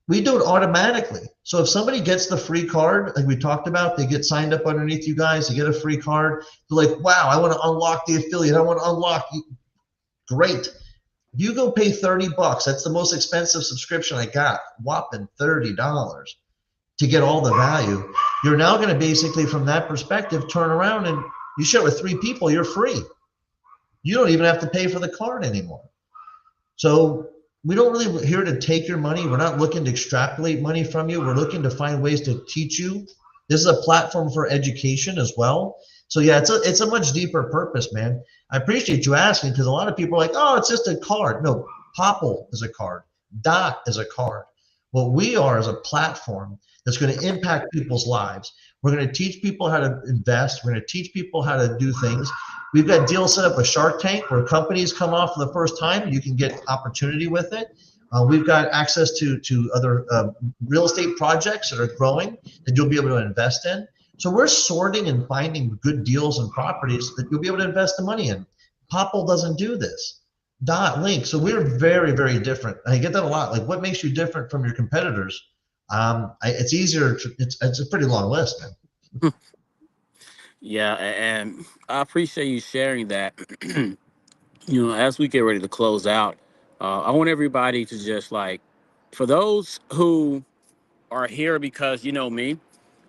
We do it automatically. So if somebody gets the free card, like we talked about, they get signed up underneath you guys, they get a free card. They're like, wow, I want to unlock the affiliate. I want to unlock. Great. You go pay $30. That's the most expensive subscription I got. Whopping $30 to get all the value. You're now going to basically, from that perspective, turn around and you share with 3 people, you're free. You don't even have to pay for the card anymore. So we don't really here to take your money. We're not looking to extrapolate money from you. We're looking to find ways to teach you. This is a platform for education as well. So yeah, it's a much deeper purpose, man. I appreciate you asking, because a lot of people are like, oh, it's just a card. No, Popple is a card. Dot is a card. What we are is a platform that's going to impact people's lives. We're going to teach people how to invest. We're going to teach people how to do things. We've got deals set up with Shark Tank where companies come off for the first time. You can get opportunity with it. We've got access to other real estate projects that are growing that you'll be able to invest in. So we're sorting and finding good deals and properties that you'll be able to invest the money in. Popple doesn't do this. Dot, Link. So we're very, very different. I get that a lot. Like, what makes you different from your competitors? It's easier. It's a pretty long list, man. Yeah, and I appreciate you sharing that. As we get ready to close out, I want everybody to just for those who are here because you know me,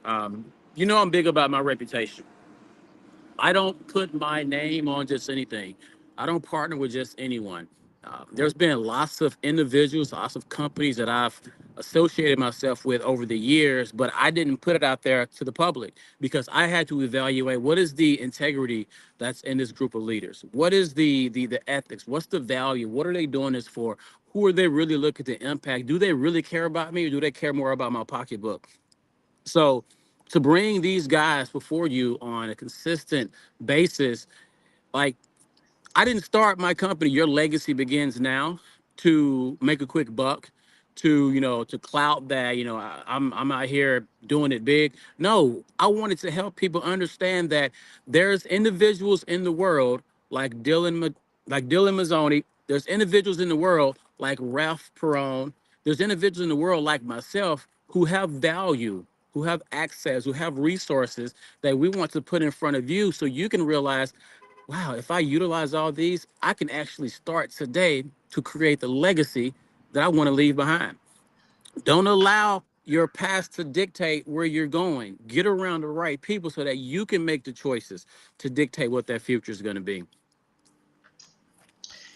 I'm big about my reputation. I don't put my name on just anything. I don't partner with just anyone. There's been lots of individuals, lots of companies that I've associated myself with over the years, but I didn't put it out there to the public because I had to evaluate what is the integrity that's in this group of leaders. What is the ethics? What's the value? What are they doing this for? Who are they really looking to impact? Do they really care about me, or do they care more about my pocketbook? So to bring these guys before you on a consistent basis, like I didn't start my company. Your legacy begins now to make a quick buck, to clout that, I'm out here doing it big. No, I wanted to help people understand that there's individuals in the world like Dillon Mazzoni. There's individuals in the world like Ralph Perrone. There's individuals in the world like myself who have value, who have access, who have resources that we want to put in front of you so you can realize, wow, if I utilize all these, I can actually start today to create the legacy that I want to leave behind. Don't allow your past to dictate where you're going. Get around the right people so that you can make the choices to dictate what that future is going to be.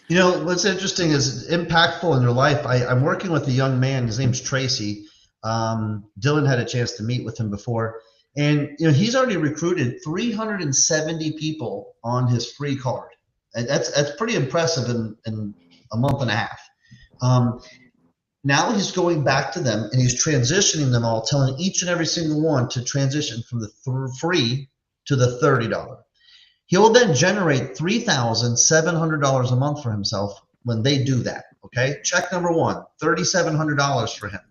You know, what's interesting is impactful in your life. I'm working with a young man. His name's Tracy. Dillon had a chance to meet with him before. And, you know, he's already recruited 370 people on his free card. And that's pretty impressive in a month and a half. Now he's going back to them and he's transitioning them all, telling each and every single one to transition from the free to the $30. He will then generate $3,700 a month for himself when they do that. Okay, check number one, $3,700 for him.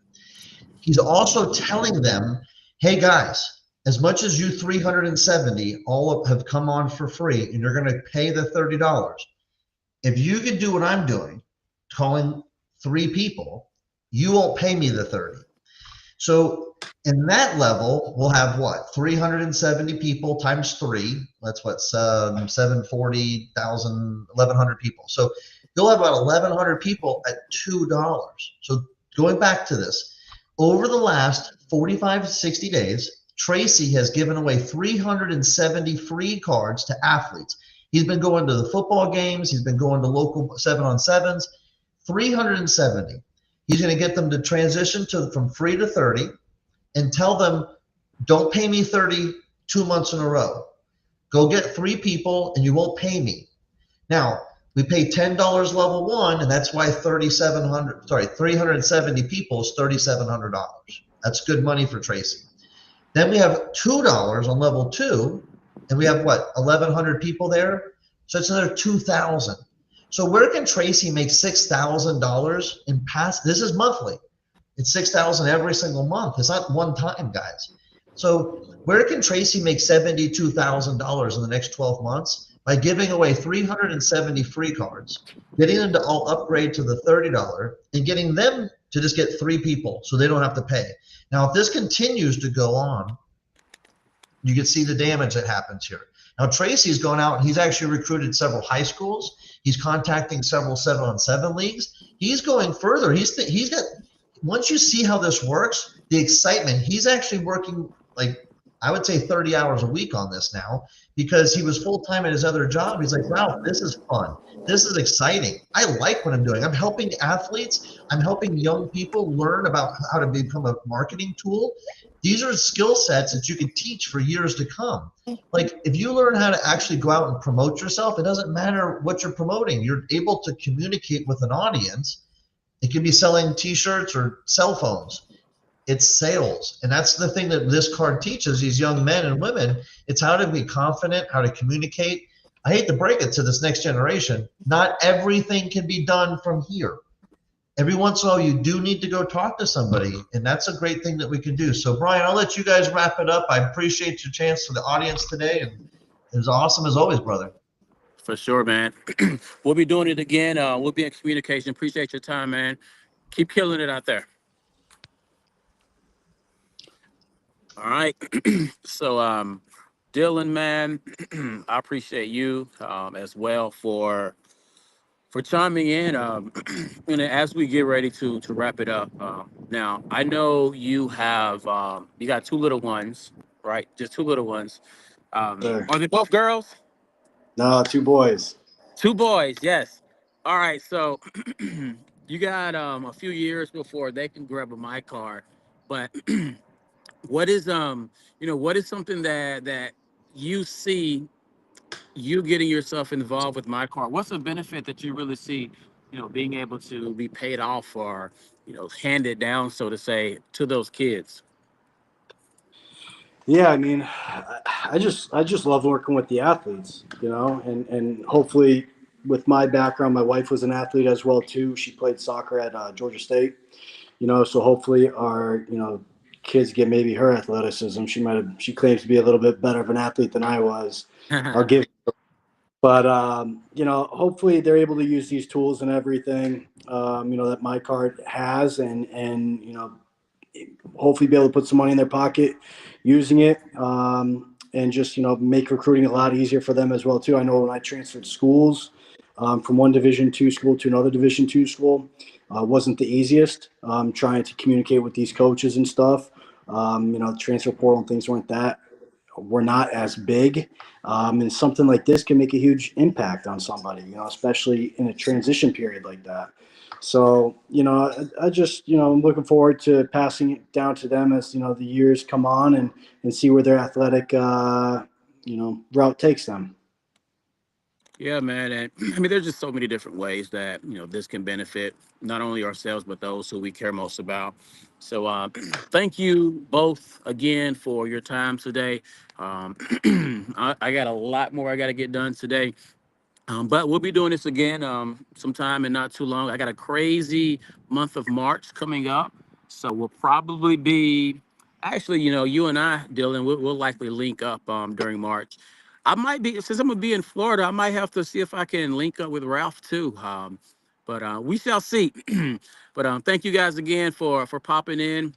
He's also telling them, hey guys, as much as you 370 all have come on for free and you're going to pay the $30, if you could do what I'm doing, calling 3 people, you won't pay me the 30. So in that level, we'll have what? 370 people times 3. That's what, 740,000, 1,100 people. So you'll have about 1,100 people at $2. So going back to this, over the last 45 to 60 days, Tracy has given away 370 free cards to athletes. He's been going to the football games. He's been going to local 7-on-7s, 370. He's going to get them to transition from free to 30 and tell them, don't pay me 30 2 months in a row. Go get 3 people and you won't pay me. Now, we pay $10 level 1, and that's why 370 people is $3,700. That's good money for Tracy. Then we have $2 on level 2, and we have what, 1,100 people there? So it's another 2,000. So where can Tracy make $6,000 in past? This is monthly. It's $6,000 every single month. It's not one time, guys. So where can Tracy make $72,000 in the next 12 months? By giving away 370 free cards, getting them to all upgrade to the $30, and getting them to just get 3 people so they don't have to pay. Now, if this continues to go on, you can see the damage that happens here. Now, Tracy's gone out and he's actually recruited several high schools. He's contacting several 7-on-7 leagues. He's going further. He's got, once you see how this works, the excitement, he's actually working like, I would say 30 hours a week on this now, because he was full-time at his other job. He's like, wow, this is fun. This is exciting. I like what I'm doing. I'm helping athletes. I'm helping young people learn about how to become a marketing tool. These are skill sets that you can teach for years to come. Like, if you learn how to actually go out and promote yourself, it doesn't matter what you're promoting. You're able to communicate with an audience. It could be selling t-shirts or cell phones. It's sales. And that's the thing that this card teaches these young men and women. It's how to be confident, how to communicate. I hate to break it to this next generation. Not everything can be done from here. Every once in a while, you do need to go talk to somebody, and that's a great thing that we can do. So, Brian, I'll let you guys wrap it up. I appreciate your chance for the audience today, and it was awesome as always, brother. For sure, man. We'll be doing it again. We'll be in communication. Appreciate your time, man. Keep killing it out there. All right. So, Dillon, man, I appreciate you as well for chiming in. And as we get ready to wrap it up, now I know you have you got 2 little ones, right? Just 2 little ones. Sure. Are they both girls? No, 2 boys. 2 boys, yes. All right, so you got a few years before they can grab a MiCard, but what is what is something that you see you getting yourself involved with MiCard? What's the benefit that you really see, being able to be paid off or, handed down, so to say, to those kids? Yeah, I mean, I just love working with the athletes, and hopefully with my background, my wife was an athlete as well too. She played soccer at Georgia State, so hopefully our, kids get maybe her athleticism. She claims to be a little bit better of an athlete than I was. I'll give, but hopefully they're able to use these tools and everything, that MiCard has, and hopefully be able to put some money in their pocket using it, and just, make recruiting a lot easier for them as well too. I know when I transferred schools from one Division II school to another Division II school, wasn't the easiest. Trying to communicate with these coaches and stuff. Transfer portal and things were not as big. And something like this can make a huge impact on somebody, especially in a transition period like that. So, I just, I'm looking forward to passing it down to them as, the years come on and see where their athletic, route takes them. Yeah, man. And I mean, there's just so many different ways that, this can benefit not only ourselves, but those who we care most about. So thank you both again for your time today. Um, I got a lot more I got to get done today. But we'll be doing this again sometime and not too long. I got a crazy month of March coming up. So we'll probably be, actually, you and I, Dylan, we'll likely link up during March. I might be, since I'm going to be in Florida, I might have to see if I can link up with Ralph too. But we shall see. But thank you guys again for popping in.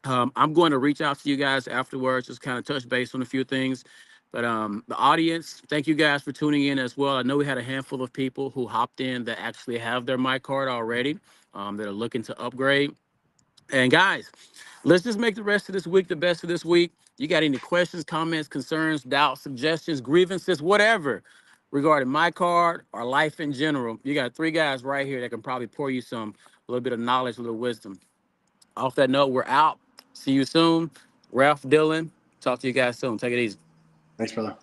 I'm going to reach out to you guys afterwards, just kind of touch base on a few things. But the audience, thank you guys for tuning in as well. I know we had a handful of people who hopped in that actually have their MiCard already, that are looking to upgrade. And guys, let's just make the rest of this week the best of this week. You got any questions, comments, concerns, doubts, suggestions, grievances, whatever regarding MiCard or life in general, you got three guys right here that can probably pour you a little bit of knowledge, a little wisdom. Off that note, we're out. See you soon. Ralph, Dylan, talk to you guys soon. Take it easy. Thanks, brother.